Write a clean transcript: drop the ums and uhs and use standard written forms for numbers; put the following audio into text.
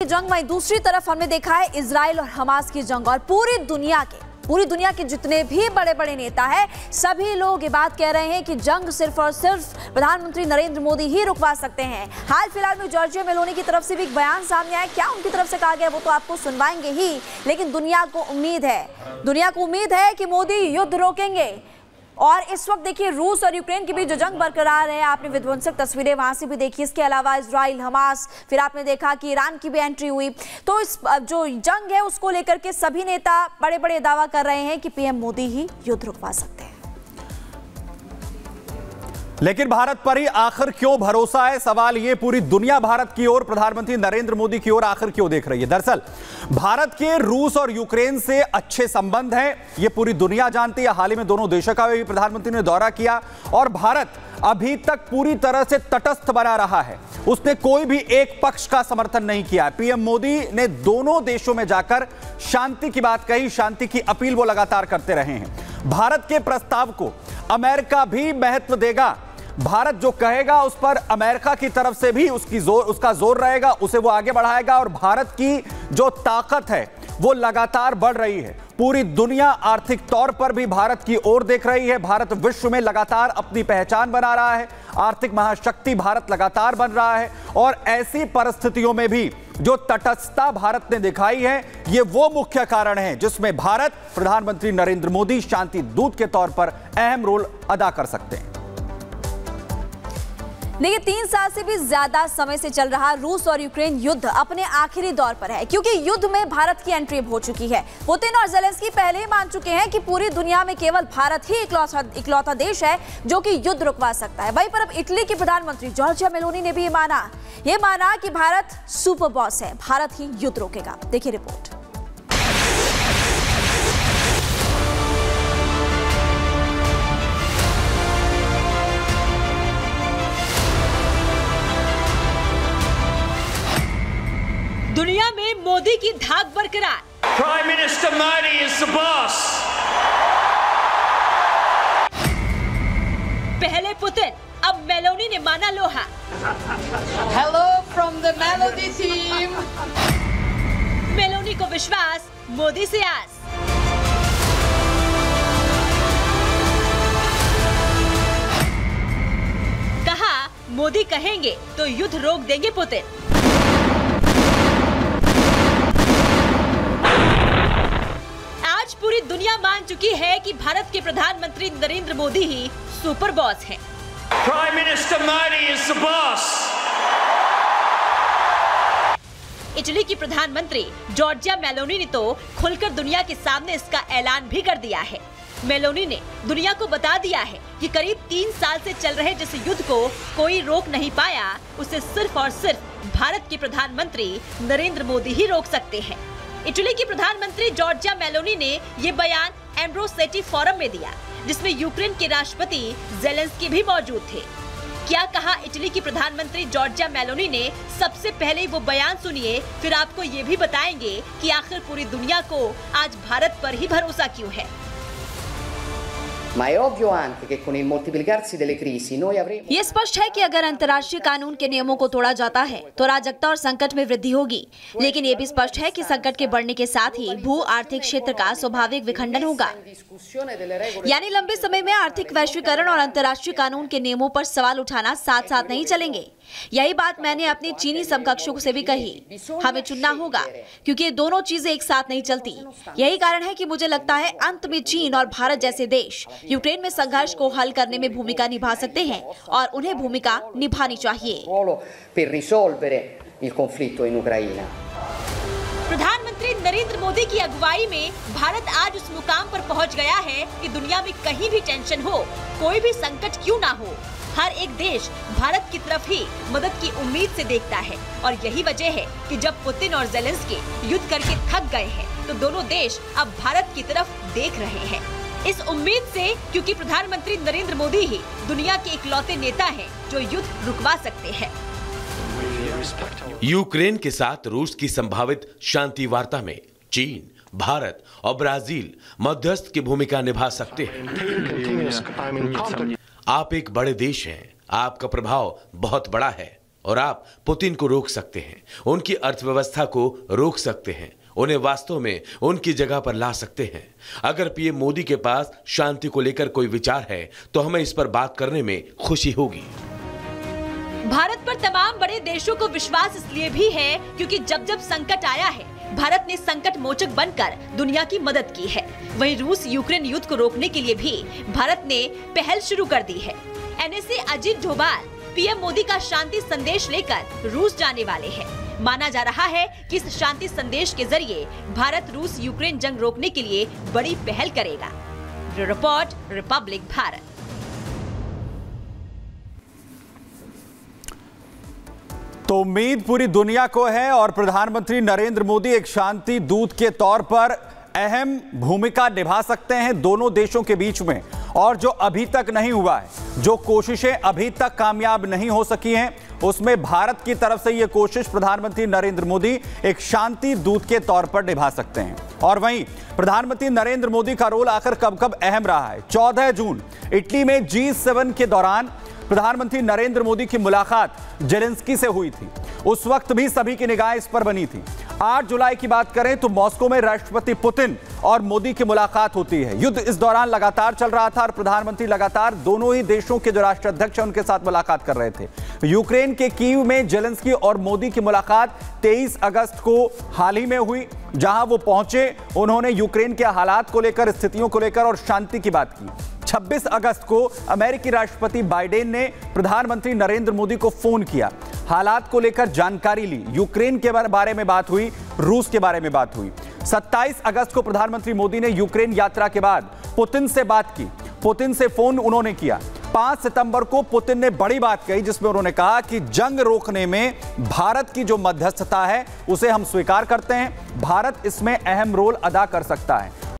जंग, वहीं दूसरी तरफ हमने देखा है इजराइल और हमास की जंग। और पूरी दुनिया के जितने भी बड़े बड़े नेता हैं, सभी लोग ये बात कह रहे हैं कि जंग सिर्फ और सिर्फ प्रधानमंत्री नरेंद्र मोदी ही रुकवा सकते हैं। हाल फिलहाल में जॉर्जिया मेलोनी की तरफ से भी एक बयान सामने आया। क्या उनकी तरफ से कहा गया वो तो आपको सुनवाएंगे ही, लेकिन दुनिया को उम्मीद है कि मोदी युद्ध रोकेंगे। और इस वक्त देखिए रूस और यूक्रेन के बीच जो जंग बरकरार है, आपने विध्वंसक तस्वीरें वहां से भी देखी। इसके अलावा इजराइल, हमास, फिर आपने देखा कि ईरान की भी एंट्री हुई। तो इस जो जंग है उसको लेकर के सभी नेता बड़े बड़े दावा कर रहे हैं कि पीएम मोदी ही युद्ध रुकवा सकते हैं। लेकिन भारत पर ही आखिर क्यों भरोसा है? सवाल ये, पूरी दुनिया भारत की ओर, प्रधानमंत्री नरेंद्र मोदी की ओर आखिर क्यों देख रही है? दरअसल भारत के रूस और यूक्रेन से अच्छे संबंध हैं, ये पूरी दुनिया जानती है। हाल ही में दोनों देशों का भी प्रधानमंत्री ने दौरा किया और भारत अभी तक पूरी तरह से तटस्थ बना रहा है। उसने कोई भी एक पक्ष का समर्थन नहीं किया। पीएम मोदी ने दोनों देशों में जाकर शांति की बात कही, शांति की अपील वो लगातार करते रहे हैं। भारत के प्रस्ताव को अमेरिका भी महत्व देगा। भारत जो कहेगा उस पर अमेरिका की तरफ से भी उसका जोर रहेगा, उसे वो आगे बढ़ाएगा। और भारत की जो ताकत है वो लगातार बढ़ रही है। पूरी दुनिया आर्थिक तौर पर भी भारत की ओर देख रही है। भारत विश्व में लगातार अपनी पहचान बना रहा है। आर्थिक महाशक्ति भारत लगातार बन रहा है। और ऐसी परिस्थितियों में भी जो तटस्थता भारत ने दिखाई है, ये वो मुख्य कारण है जिसमें भारत, प्रधानमंत्री नरेंद्र मोदी शांति दूत के तौर पर अहम रोल अदा कर सकते हैं। देखिए 3 साल से भी ज्यादा समय से चल रहा रूस और यूक्रेन युद्ध अपने आखिरी दौर पर है, क्योंकि युद्ध में भारत की एंट्री हो चुकी है। पुतिन और जेलेंस्की पहले ही मान चुके हैं कि पूरी दुनिया में केवल भारत ही इकलौता देश है जो कि युद्ध रुकवा सकता है। वहीं पर अब इटली की प्रधानमंत्री जॉर्जिया मेलोनी ने भी ये माना कि भारत सुपर बॉस है, भारत ही युद्ध रोकेगा। देखिए रिपोर्ट। दुनिया में मोदी की धाक बरकरार। Prime minister Modi is the boss. पहले पुतिन, अब मेलोनी ने माना लोहा। Hello from the melody team. Meloni को विश्वास, मोदी से आस। कहा मोदी कहेंगे तो युद्ध रोक देंगे पुतिन। पूरी दुनिया मान चुकी है कि भारत के प्रधानमंत्री नरेंद्र मोदी ही सुपर बॉस हैं। Prime minister Modi is the boss. Italy की प्रधानमंत्री जॉर्जिया मेलोनी ने तो खुलकर दुनिया के सामने इसका ऐलान भी कर दिया है। मेलोनी ने दुनिया को बता दिया है कि करीब 3 साल से चल रहे जिस युद्ध को कोई रोक नहीं पाया, उसे सिर्फ और सिर्फ भारत के प्रधानमंत्री नरेंद्र मोदी ही रोक सकते हैं। इटली की प्रधानमंत्री जॉर्जिया मेलोनी ने ये बयान एम्ब्रोसेटी फोरम में दिया, जिसमें यूक्रेन के राष्ट्रपति जेलेंस्की भी मौजूद थे। क्या कहा इटली की प्रधानमंत्री जॉर्जिया मेलोनी ने? सबसे पहले वो बयान सुनिए, फिर आपको ये भी बताएंगे कि आखिर पूरी दुनिया को आज भारत पर ही भरोसा क्यों है। Ma è ovvio anche che con il moltiplicarsi delle crisi noi avremo। ये स्पष्ट है कि अगर अंतर्राष्ट्रीय कानून के नियमों को तोड़ा जाता है तो अराजकता और संकट में वृद्धि होगी। लेकिन ये भी स्पष्ट है कि संकट के बढ़ने के साथ ही भू आर्थिक क्षेत्र का स्वाभाविक विखंडन होगा। यानी लंबे समय में आर्थिक वैश्वीकरण और अंतर्राष्ट्रीय कानून के नियमों पर सवाल उठाना साथ साथ नहीं चलेंगे। यही बात मैंने अपने चीनी समकक्षों से भी कही। हमें चुनना होगा, क्योंकि ये दोनों चीजें एक साथ नहीं चलती। यही कारण है कि मुझे लगता है अंत में चीन और भारत जैसे देश यूक्रेन में संघर्ष को हल करने में भूमिका निभा सकते हैं और उन्हें भूमिका निभानी चाहिए। प्रधानमंत्री नरेंद्र मोदी की अगुवाई में भारत आज उस मुकाम पर पहुंच गया है कि दुनिया में कहीं भी टेंशन हो, कोई भी संकट क्यों ना हो, हर एक देश भारत की तरफ ही मदद की उम्मीद से देखता है। और यही वजह है कि जब पुतिन और जेलेंस्की युद्ध करके थक गए हैं, तो दोनों देश अब भारत की तरफ देख रहे हैं, इस उम्मीद से, क्योंकि प्रधानमंत्री नरेंद्र मोदी ही दुनिया के इकलौते नेता हैं जो युद्ध रुकवा सकते हैं। यूक्रेन के साथ रूस की संभावित शांति वार्ता में चीन, भारत और ब्राजील मध्यस्थ की भूमिका निभा सकते हैं। आप एक बड़े देश हैं, आपका प्रभाव बहुत बड़ा है और आप पुतिन को रोक सकते हैं, उनकी अर्थव्यवस्था को रोक सकते हैं, उन्हें वास्तव में उनकी जगह पर ला सकते हैं। अगर पीएम मोदी के पास शांति को लेकर कोई विचार है तो हमें इस पर बात करने में खुशी होगी। भारत पर तमाम बड़े देशों को विश्वास इसलिए भी है क्योंकि जब जब संकट आया है भारत ने संकट मोचक बनकर दुनिया की मदद की है। वहीं रूस यूक्रेन युद्ध को रोकने के लिए भी भारत ने पहल शुरू कर दी है। एनएसए अजीत डोभाल पीएम मोदी का शांति संदेश लेकर रूस जाने वाले हैं। माना जा रहा है कि इस शांति संदेश के जरिए भारत रूस यूक्रेन जंग रोकने के लिए बड़ी पहल करेगा। Report Republic Bharat. तो उम्मीद पूरी दुनिया को है और प्रधानमंत्री नरेंद्र मोदी एक शांति दूत के तौर पर अहम भूमिका निभा सकते हैं दोनों देशों के बीच में। और जो अभी तक नहीं हुआ है, जो कोशिशें अभी तक कामयाब नहीं हो सकी हैं, उसमें भारत की तरफ से यह कोशिश प्रधानमंत्री नरेंद्र मोदी एक शांति दूत के तौर पर निभा सकते हैं। और वहीं प्रधानमंत्री नरेंद्र मोदी का रोल आखिर कब कब अहम रहा है। 14 जून इटली में G7 के दौरान प्रधानमंत्री नरेंद्र मोदी की मुलाकात जेलेंस्की से हुई थी। उस वक्त भी सभी की निगाहें इस पर बनी थी। 8 जुलाई की बात करें तो मॉस्को में राष्ट्रपति पुतिन और मोदी की मुलाकात होती है। युद्ध इस दौरान लगातार चल रहा था और प्रधानमंत्री लगातार दोनों ही देशों के जो राष्ट्राध्यक्ष हैं उनके साथ मुलाकात कर रहे थे। यूक्रेन के कीव में जेलेंस्की और मोदी की मुलाकात 23 अगस्त को हाल ही में हुई। जहां वो पहुंचे, उन्होंने यूक्रेन के हालात को लेकर, स्थितियों को लेकर और शांति की बात की। 26 अगस्त को अमेरिकी राष्ट्रपति बाइडेन ने प्रधानमंत्री नरेंद्र मोदी को फोन किया, हालात को लेकर जानकारी ली। यूक्रेन के बारे में बात हुई, रूस के बारे में बात हुई। 27 अगस्त को प्रधानमंत्री मोदी ने यूक्रेन यात्रा के बाद पुतिन से बात की, पुतिन से फोन उन्होंने किया। 5 सितंबर को पुतिन ने बड़ी बात कही जिसमें उन्होंने कहा कि जंग रोकने में भारत की जो मध्यस्थता है उसे हम स्वीकार करते हैं, भारत इसमें अहम रोल अदा कर सकता है।